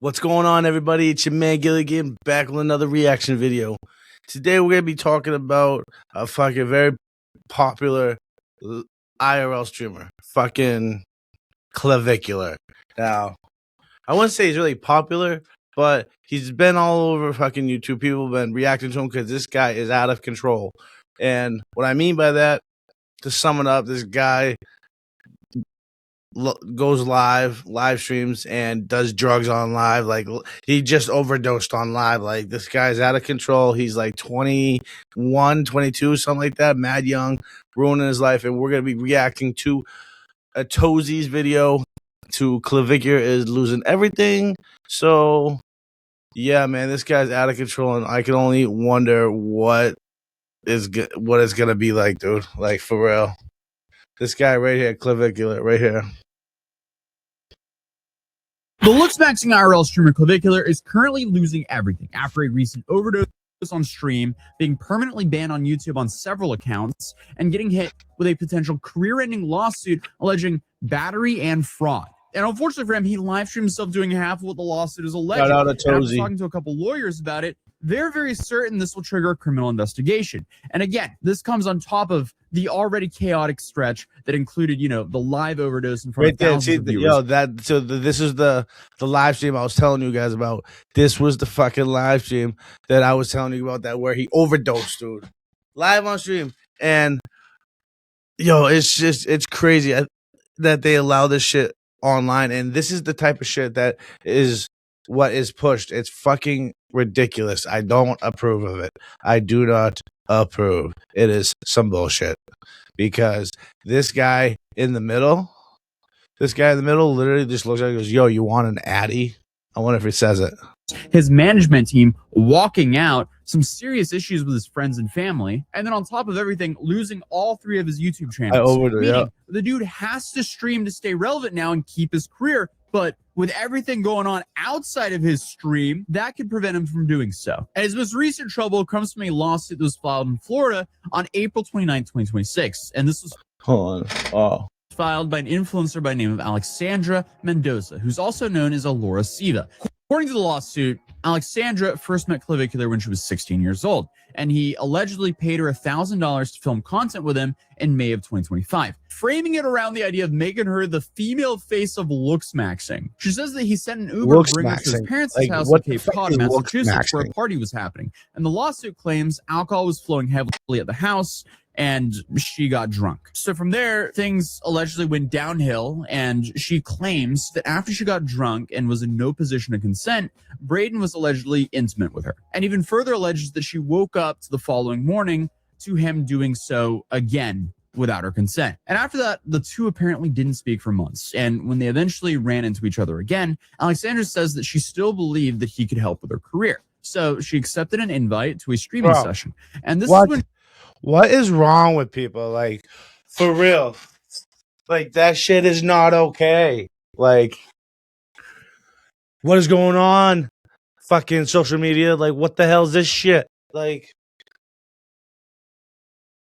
What's going on, everybody? It's your man Gilligan back with another reaction video. Today we're gonna be talking about a fucking very popular IRL streamer, fucking Clavicular. Now, I wouldn't say he's really popular, but he's been all over fucking YouTube. People have been reacting to him because this guy is out of control. And what I mean by that, to sum it up, this guy goes live streams and does drugs on live. Like, he just overdosed on live. Like, this guy's out of control. He's like 21, 22, something like that, mad young, ruining his life. And we're gonna be reacting to a Tozy's video to Clavicular is losing everything. So yeah, man, this guy's out of control, and I can only wonder what it's gonna be like, dude. Like, for real. This guy right here, Clavicular, right here. The looks maxing IRL streamer Clavicular is currently losing everything after a recent overdose on stream, being permanently banned on YouTube on several accounts, and getting hit with a potential career-ending lawsuit alleging battery and fraud. And unfortunately for him, he live streamed himself doing half of what the lawsuit is alleged. Shout out to After Tozy. talking to a couple lawyers about it, they're very certain this will trigger a criminal investigation. And again, this comes on top of the already chaotic stretch that included, the live overdose in front of thousands of viewers. This is the live stream I was telling you guys about. This was the fucking live stream that I was telling you about, that where he overdosed, dude. Live on stream. And it's crazy that they allow this shit online, and this is the type of shit that is what is pushed. It's fucking ridiculous. I don't approve of it. I do not approve. It is some bullshit, because this guy in the middle literally just looks at it and goes, "Yo, you want an Addy?" I wonder if he says it. His management team walking out, some serious issues with his friends and family, and then on top of everything, losing all 3 of his YouTube channels. The dude has to stream to stay relevant now and keep his career, but with everything going on outside of his stream, that could prevent him from doing so. And his most recent trouble comes from a lawsuit that was filed in Florida on April 29, 2026, and this was filed by an influencer by the name of Alexandra Mendoza, who's also known as Alora Siva. According to the lawsuit, Alexandra first met Clavicular when she was 16 years old, and he allegedly paid her $1,000 to film content with him in May of 2025, framing it around the idea of making her the female face of looks maxing. She says that he sent an Uber to bring her to his parents' house in Cape Cod, Massachusetts, where a party was happening. And the lawsuit claims alcohol was flowing heavily at the house, and she got drunk. So from there, things allegedly went downhill, and she claims that after she got drunk and was in no position to consent, Braden was allegedly intimate with her, and even further alleges that she woke up to the following morning to him doing so again without her consent. And after that, the two apparently didn't speak for months, and when they eventually ran into each other again, Alexandra says that she still believed that he could help with her career. So she accepted an invite to a streaming session, and this is when... What is wrong with people? Like, for real. Like, that shit is not okay. Like, what is going on? Fucking social media. Like, what the hell is this shit? Like,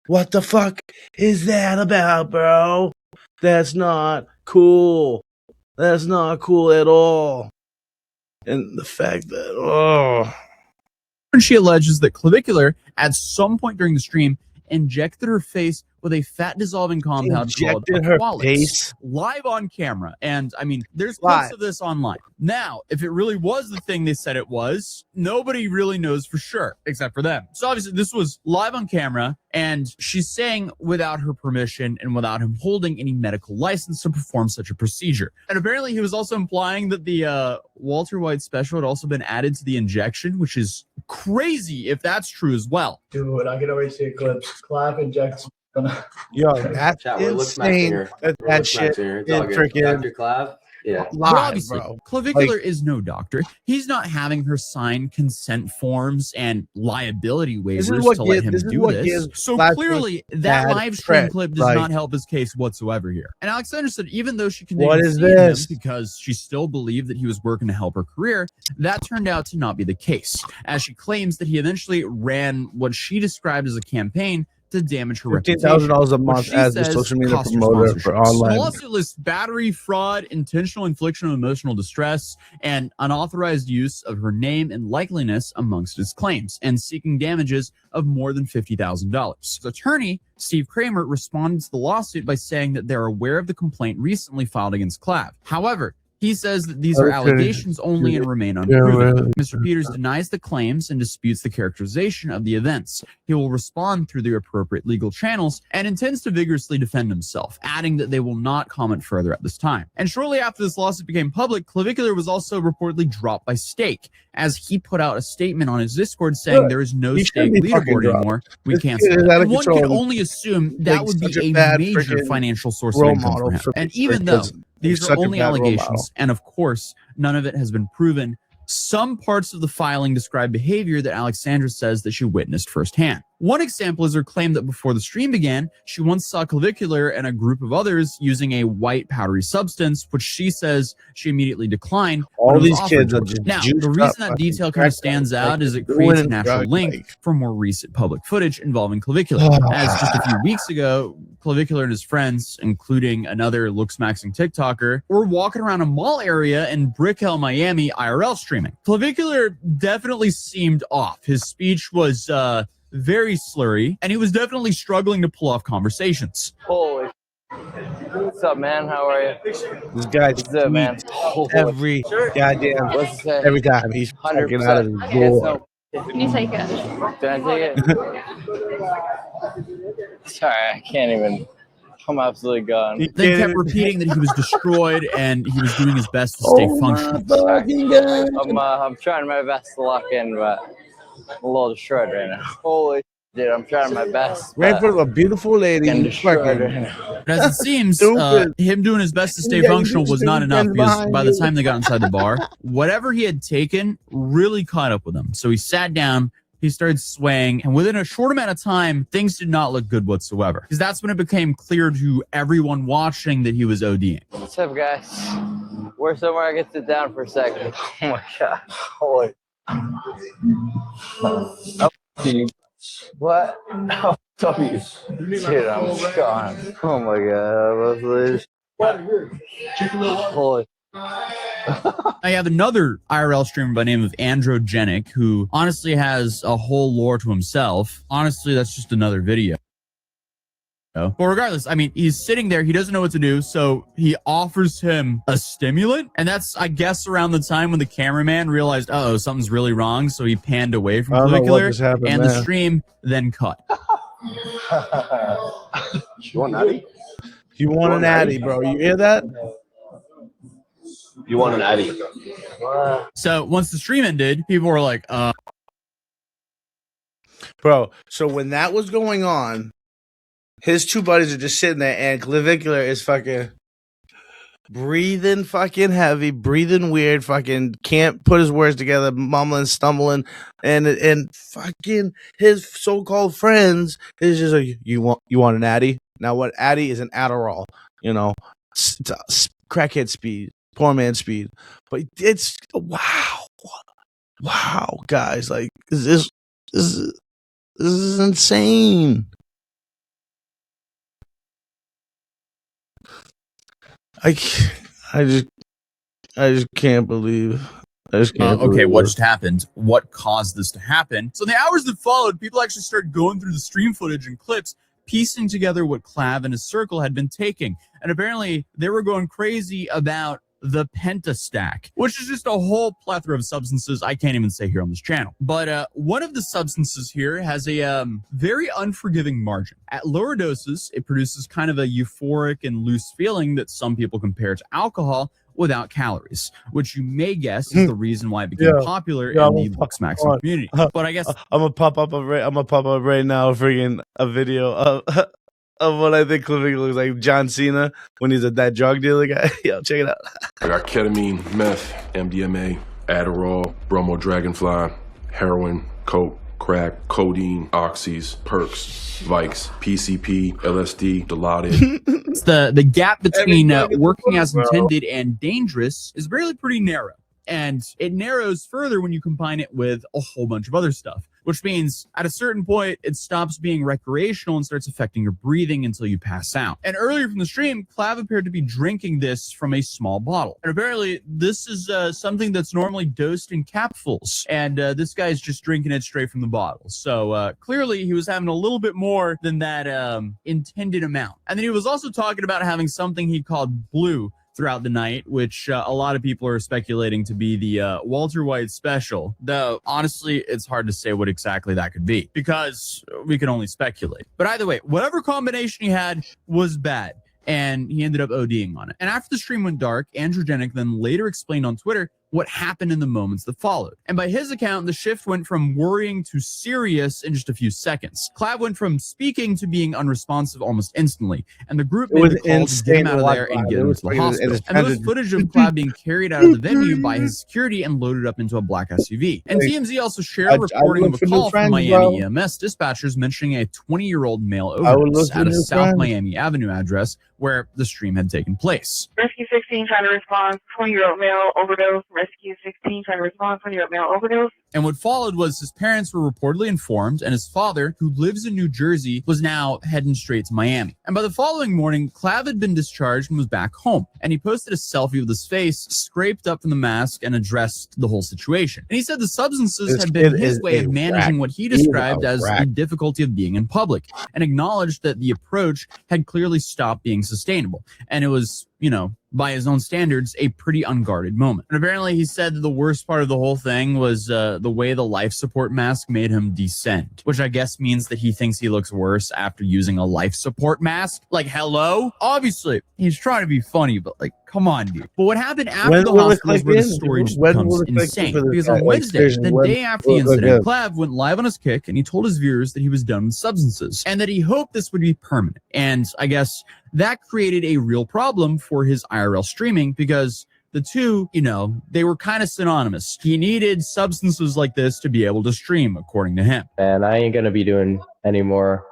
what the fuck is that about, bro? That's not cool. That's not cool at all. And the fact that, she alleges that Clavicular, at some point during the stream, injected her face with a fat dissolving compound called Aqualix live on camera. And I mean, there's clips of this online. Now, if it really was the thing they said it was, nobody really knows for sure except for them. So obviously this was live on camera, and she's saying without her permission and without him holding any medical license to perform such a procedure. And apparently he was also implying that the Walter White special had also been added to the injection, which is crazy if that's true as well. Dude, I can already see a clip. Clav injects. Yo, that's insane. That shit is freaking Dr. Clav. Yeah. Live, bro. Clavicular is no doctor. He's not having her sign consent forms and liability waivers to let him do this. So clearly, that live stream clip does not help his case whatsoever here. And Alexandra said even though she continued to see him because she still believed that he was working to help her career, that turned out to not be the case, as she claims that he eventually ran what she described as a campaign to damage her $15,000 reputation. a month as the social media Cost her promoter for sponsorships. online. The lawsuit lists battery, fraud, intentional infliction of emotional distress, and unauthorized use of her name and likeliness amongst its claims, and seeking damages of more than $50,000. The attorney, Steve Kramer, responded to the lawsuit by saying that they're aware of the complaint recently filed against Clav. However, he says that these are allegations only and remain unproven. Mr. Peters denies the claims and disputes the characterization of the events. He will respond through the appropriate legal channels and intends to vigorously defend himself, adding that they will not comment further at this time. And shortly after this lawsuit became public, Clavicular was also reportedly dropped by Stake, as he put out a statement on his Discord saying there is no Stake leaderboard anymore. We canceled it. And one could only assume that would be a major financial source of income for him. And even though these are only allegations, and of course, none of it has been proven, some parts of the filing describe behavior that Alexandra says that she witnessed firsthand. One example is her claim that before the stream began, she once saw Clavicular and a group of others using a white powdery substance, which she says she immediately declined. All these kids are just now, the reason that detail kind of stands out is it creates a natural link for more recent public footage involving Clavicular. As just a few weeks ago, Clavicular and his friends, including another looks-maxing TikToker, were walking around a mall area in Brickell, Miami, IRL streaming. Clavicular definitely seemed off. His speech was very slurry, and he was definitely struggling to pull off conversations. Holy, what's up, man? How are you? This guy's up, man? Every goddamn, What's it say? every time he's fucking out of his door. Can you take it? Can I take it? Sorry, I can't even. I'm absolutely gone. They kept repeating that he was destroyed and he was doing his best to stay functional. I'm trying my best to lock in, but I'm a little destroyed right now. Holy dude, I'm trying my best. Right for a beautiful lady. And destroyed right now. But as it seems, him doing his best to stay functional was not enough, because by the time they got inside the bar, whatever he had taken really caught up with him. So he sat down, he started swaying, and within a short amount of time, things did not look good whatsoever. Because that's when it became clear to everyone watching that he was ODing. What's up, guys? Where's somewhere I can sit down for a second? Oh my god. Holy. What? Oh, dude, I'm gone. Oh my god. Holy. I have another IRL streamer by the name of Androgenic, who honestly has a whole lore to himself. Honestly, that's just another video. But regardless, I mean, he's sitting there, he doesn't know what to do, so he offers him a stimulant, and that's, I guess, around the time when the cameraman realized, uh-oh, something's really wrong, so he panned away from Clavicular, and the stream then cut. You want an addy? You want an addy, bro? You hear that? You want an addy? So once the stream ended, people were like, Bro, so when that was going on, his two buddies are just sitting there, and Clavicular is fucking breathing fucking heavy, breathing weird, fucking can't put his words together, mumbling, stumbling, and fucking his so-called friends is just like, you want an addy? Now what addy is an Adderall, you know, crackhead speed, poor man speed. But it's wow, guys, like this is insane. I just can't believe. Okay, what just happened? What caused this to happen? So in the hours that followed, people actually started going through the stream footage and clips, piecing together what Clav and his circle had been taking. And apparently they were going crazy about the pentastack, which is just a whole plethora of substances I can't even say here on this channel. But one of the substances here has a very unforgiving margin. At lower doses, it produces kind of a euphoric and loose feeling that some people compare to alcohol without calories, which you may guess is the reason why it became popular in the looks-maxing community. But I guess I'm gonna pop up right now, friggin' a video of what I think Clavicular looks like John Cena when he's that drug dealer guy. Yo, check it out. I got ketamine, meth, MDMA, Adderall, bromo dragonfly, heroin, coke, crack, codeine, oxys, perks, Vikes, PCP, LSD, Dilaudid. the gap between working as intended and dangerous is really pretty narrow. And it narrows further when you combine it with a whole bunch of other stuff. which means at a certain point, it stops being recreational and starts affecting your breathing until you pass out. And earlier from the stream, Clav appeared to be drinking this from a small bottle. And apparently, this is something that's normally dosed in capsules. And this guy's just drinking it straight from the bottle. So clearly, he was having a little bit more than that intended amount. And then he was also talking about having something he called blue throughout the night, which a lot of people are speculating to be the Walter White special, though honestly it's hard to say what exactly that could be because we can only speculate. But either way, whatever combination he had was bad, and he ended up ODing on it. And after the stream went dark, Andrew Janik then later explained on Twitter what happened in the moments that followed. And by his account, the shift went from worrying to serious in just a few seconds. Clav went from speaking to being unresponsive almost instantly, and the group made the call to get him out of there and get him to the hospital. And there was footage of Clav being carried out of the venue by his security and loaded up into a black SUV. And TMZ also shared a recording of a call from Miami EMS dispatchers mentioning a 20-year-old male overdose at a South Miami Avenue address where the stream had taken place. Rescue 16 trying to respond, 20-year-old male overdose. Rescue 16 trying to respond, 20-year-old male overdose. And what followed was his parents were reportedly informed, and his father, who lives in New Jersey, was now heading straight to Miami. And by the following morning, Clav had been discharged and was back home. And he posted a selfie with his face scraped up from the mask and addressed the whole situation. And he said the substances had been his way of managing what he described as the difficulty of being in public, and acknowledged that the approach had clearly stopped being sustainable. And it was, you know, by his own standards, a pretty unguarded moment. And apparently he said that the worst part of the whole thing was the way the life support mask made him descend, which I guess means that he thinks he looks worse after using a life support mask. Like, hello? Obviously, he's trying to be funny, but like, come on, dude. But what happened after the hospital is where the story just becomes insane. Because on Wednesday, the day after the incident, Clav went live on his kick and he told his viewers that he was done with substances and that he hoped this would be permanent. And I guess that created a real problem for his IRL streaming because the two, you know, they were kind of synonymous. He needed substances like this to be able to stream, according to him. And I ain't going to be doing any more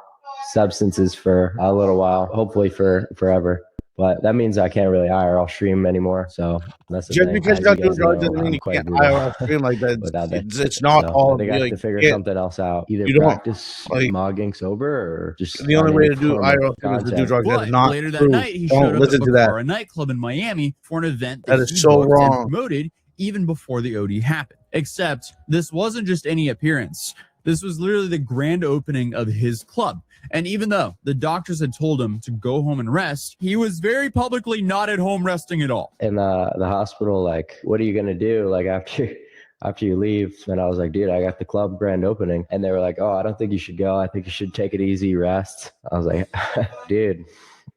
substances for a little while, hopefully for forever. But that means I can't really IRL stream anymore. So that's the just thing. because you do drugs doesn't mean you can't IRL stream like that. It's not all. I think I have to figure something else out. Either practice smogging sober or just. The only way to do IRL stream is to do drugs. That's not later that night, he showed up at a nightclub in Miami for an event that is so wrong and promoted even before the OD happened. Except this wasn't just any appearance. This was literally the grand opening of his club. And even though the doctors had told him to go home and rest, he was very publicly not at home resting at all. In the hospital, like, what are you going to do? Like, after you leave? And I was like, dude, I got the club grand opening. And they were like, oh, I don't think you should go. I think you should take it easy, rest. I was like, dude,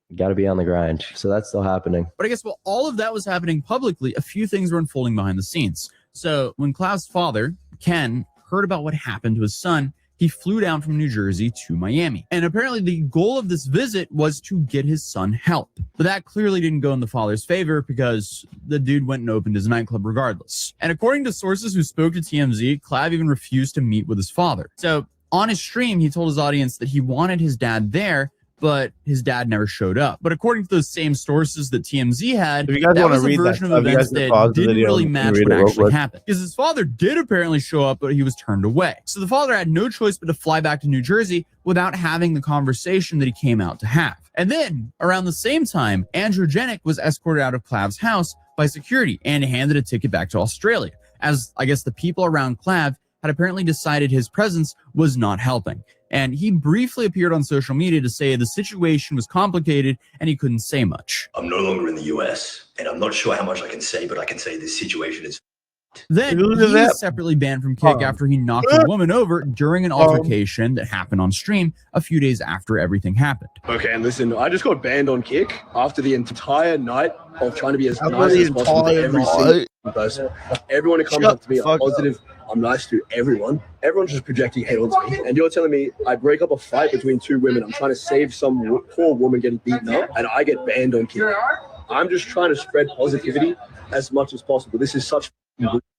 you got to be on the grind. So that's still happening. But I guess while all of that was happening publicly, a few things were unfolding behind the scenes. So when Clav's father, Ken, heard about what happened to his son, he flew down from New Jersey to Miami. And apparently the goal of this visit was to get his son help. But that clearly didn't go in the father's favor because the dude went and opened his nightclub regardless. And according to sources who spoke to TMZ, Clav even refused to meet with his father. So on his stream, he told his audience that he wanted his dad there, but his dad never showed up. But according to those same sources that TMZ had, that was a version of events that didn't really match what actually happened. Because his father did apparently show up, but he was turned away. So the father had no choice but to fly back to New Jersey without having the conversation that he came out to have. And then, around the same time, Andrew Janik was escorted out of Clav's house by security and handed a ticket back to Australia, as I guess the people around Clav had apparently decided his presence was not helping. And he briefly appeared on social media to say the situation was complicated and he couldn't say much. I'm no longer in the US, and I'm not sure how much I can say, but I can say this situation is. Then he was separately banned from Kick after he knocked a woman over during an altercation that happened on stream a few days after everything happened. Okay, and listen, I just got banned on Kick after the entire night of trying to be as nice as possible to every single person. Everyone who comes up to me, I'm positive, I'm nice to everyone. Everyone's just projecting hate onto me. And you're telling me I break up a fight between two women, I'm trying to save some poor woman getting beaten up, and I get banned on Kick. I'm just trying to spread positivity as much as possible. This is such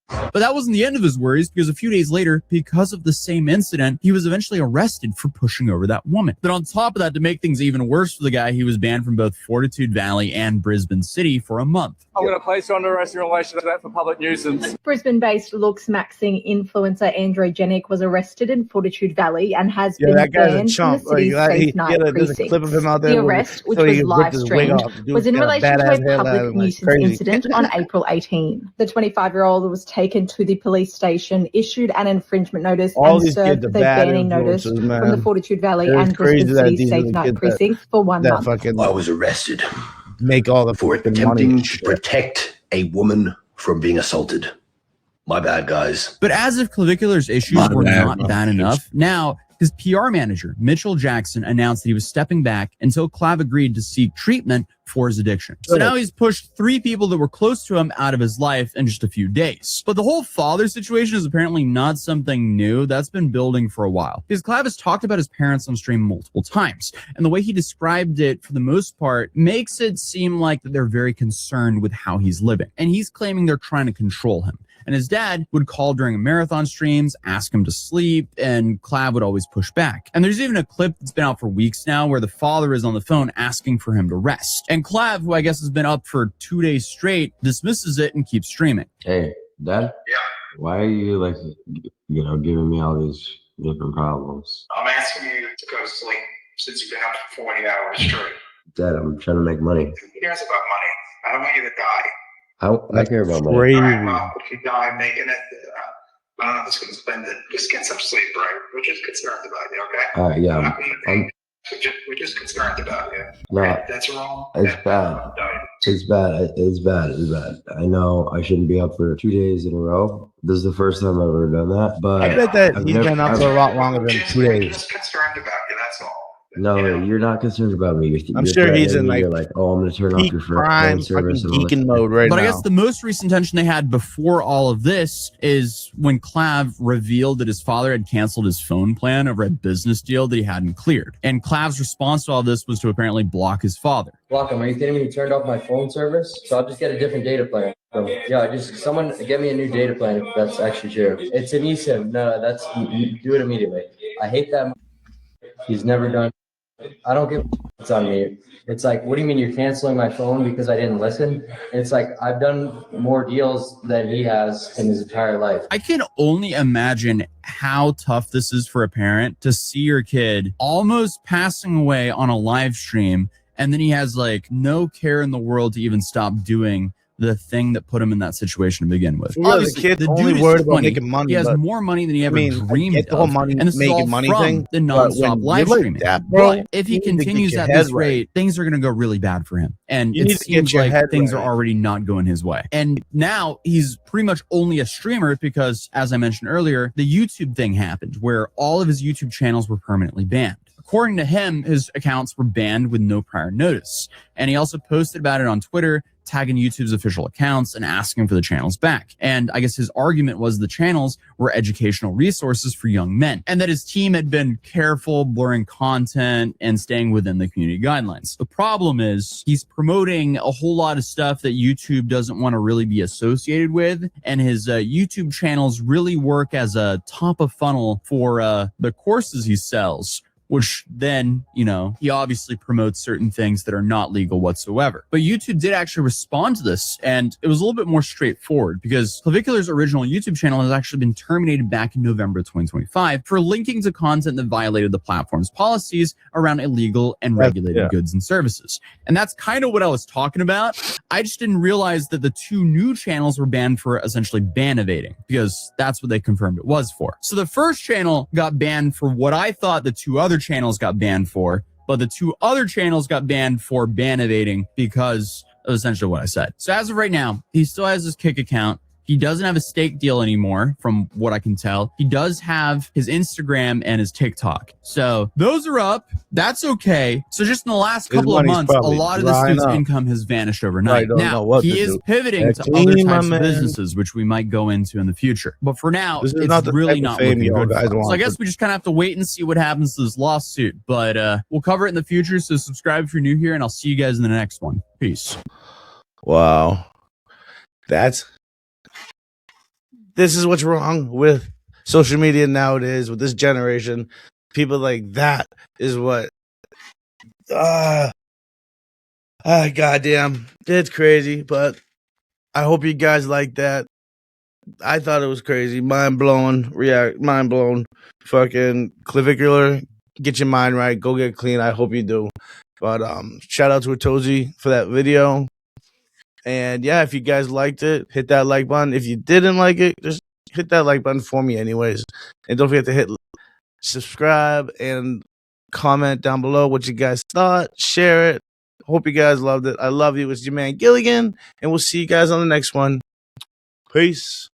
But that wasn't the end of his worries, because a few days later, because of the same incident, he was eventually arrested for pushing over that woman. Then on top of that, to make things even worse for the guy, he was banned from both Fortitude Valley and Brisbane City for a month. I'm going to place you under arrest in relation to that for public nuisance. Brisbane-based looks-maxing influencer Androgenic was arrested in Fortitude Valley and has been banned from the city's safe night precinct. The arrest, which was live-streamed, was in relation to a public nuisance incident on April 18. The 25-year-old was taken to the police station, issued an infringement notice, and served the banning notice from the Fortitude Valley and Brisbane City safe night precincts for 1 month. I was arrested for attempting to protect a woman from being assaulted. My bad, guys. But as if Clavicular's issues were not bad enough, now his PR manager, Mitchell Jackson, announced that he was stepping back until Clav agreed to seek treatment for his addiction. So now he's pushed 3 people that were close to him out of his life in just a few days. But the whole father situation is apparently not something new. That's been building for a while. Because Clav has talked about his parents on stream multiple times, and the way he described it, for the most part, makes it seem like that they're very concerned with how he's living. And he's claiming they're trying to control him. And his dad would call during marathon streams, ask him to sleep, and Clav would always push back. And there's even a clip that's been out for weeks now where the father is on the phone asking for him to rest. And Clav, who I guess has been up for 2 days straight, dismisses it and keeps streaming. Hey, Dad? Yeah? Why are you, giving me all these different problems? I'm asking you to go to sleep since you've been up for 40 hours straight. Dad, I'm trying to make money. Who cares about money? I don't want you to die. I care about money. All right, well, if you die making it, I don't know if it's going to spend it. Just get some sleep, right? We're just concerned about you, okay? All right, yeah. We're just concerned about you. No, okay? That's wrong. It's bad. It's bad. It's bad. It's bad. I know I shouldn't be up for 2 days in a row. This is the first time I've ever done that. But I bet that he's been up for a lot longer than 2 days. We're just concerned about you, that's all. No, you're not concerned about me. I'm sure he's in you're like, oh, I'm going to turn off your phone service. Geeking mode right now. But I guess the most recent tension they had before all of this is when Clav revealed that his father had canceled his phone plan over a business deal that he hadn't cleared. And Clav's response to all this was to apparently block his father. Block him? Are you kidding me? He turned off my phone service, so I'll just get a different data plan. So, yeah, someone get me a new data plan if that's actually true. It's an eSIM. No, do it immediately. I hate that. He's never done. I don't give it's on me. It's like, what do you mean you're canceling my phone because I didn't listen? And it's like, I've done more deals than he has in his entire life. I can only imagine how tough this is for a parent to see your kid almost passing away on a live stream, and then he has no care in the world to even stop doing the thing that put him in that situation to begin with. Yeah, the kid's only worried about making money. He has more money than he ever dreamed the whole money, and this is all from the nonstop live streaming. But if he continues at this rate, things are going to go really bad for him. And it seems like things are already not going his way. And now he's pretty much only a streamer because, as I mentioned earlier, the YouTube thing happened where all of his YouTube channels were permanently banned. According to him, his accounts were banned with no prior notice. And he also posted about it on Twitter, tagging YouTube's official accounts and asking for the channels back. And I guess his argument was the channels were educational resources for young men, and that his team had been careful blurring content and staying within the community guidelines. The problem is he's promoting a whole lot of stuff that YouTube doesn't want to really be associated with, and his YouTube channels really work as a top of funnel for the courses he sells, which then, he obviously promotes certain things that are not legal whatsoever. But YouTube did actually respond to this, and it was a little bit more straightforward because Clavicular's original YouTube channel has actually been terminated back in November 2025 for linking to content that violated the platform's policies around illegal and regulated goods and services. And that's kind of what I was talking about. I just didn't realize that the 2 new channels were banned for essentially ban evading, because that's what they confirmed it was for. So the first channel got banned for what I thought the 2 other channels got banned for, but the 2 other channels got banned for ban evading because of essentially what I said. So as of right now, he still has his Kick account. He doesn't have a stake deal anymore, from what I can tell. He does have his Instagram and his TikTok. So those are up. That's okay. So just in the last couple of months, a lot of this dude's income has vanished overnight. Now, he is pivoting to other types of businesses, which we might go into in the future. But for now, it's really not looking good. So I guess we just kind of have to wait and see what happens to this lawsuit. But we'll cover it in the future. So subscribe if you're new here, and I'll see you guys in the next one. Peace. Wow. That's this is what's wrong with social media nowadays, with this generation. People like that is what. Goddamn, it's crazy. But I hope you guys like that. I thought it was crazy, mind blown. Mind blown. Fucking clavicular. Get your mind right. Go get clean. I hope you do. But shout out to Atozi for that video. And yeah, if you guys liked it, hit that like button. If you didn't like it, just hit that like button for me anyways. And don't forget to hit subscribe and comment down below what you guys thought. Share it. Hope you guys loved it. I love you. It's your man Gilligan, and we'll see you guys on the next one. Peace.